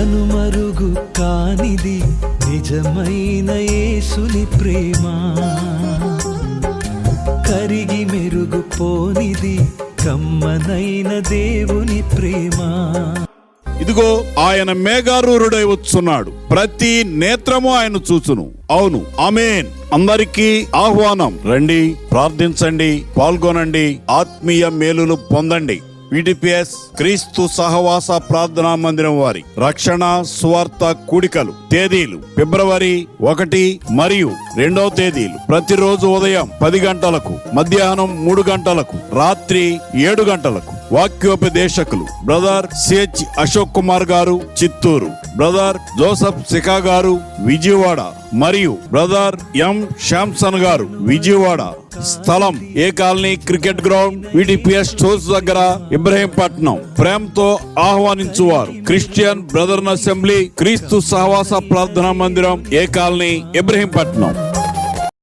కనుమరుగు కానిది నిజమైన యేసుని ప్రేమ, కరిగి మెరుగుపోనిది కమ్మనైన దేవుని ప్రేమ. ఇదిగో ఆయన మేఘారూఢుడై వచ్చున్నాడు, ప్రతి నేత్రము ఆయన చూచును. అవును, ఆమేన్. అందరికీ ఆహ్వానం, రండి, ప్రార్థించండి, పాల్గొనండి, ఆత్మీయ మేలులు పొందండి. విటిపిఎస్ క్రీస్తు సహవాస ప్రార్థనా మందిరం వారి రక్షణ సువార్త కూడికలు తేదీలు ఫిబ్రవరి 1 మరియు 2వ తేదీలు ప్రతిరోజు ఉదయం 10 గంటలకు, మధ్యాహ్నం 3 గంటలకు, రాత్రి 7 గంటలకు. వాక్యోపదేశకులు బ్రదర్ సిహెచ్ అశోక్ కుమార్ గారు చిత్తూరు, బ్రదర్ జోసఫ్ సికా గారు విజయవాడ మరియు బ్రదర్ ఎం శాంసన్ గారు విజయవాడ. స్థలం A colony cricket ground, VTPS stores దగ్గర, ఇబ్రహీంపట్నం. ప్రేమతో ఆహ్వానించువారు క్రిస్టియన్ బ్రదర్న్ అసెంబ్లీ క్రీస్తు సహవాస ప్రార్థనా మందిరం, ఏ కాలనీ, ఇబ్రహీంపట్నం.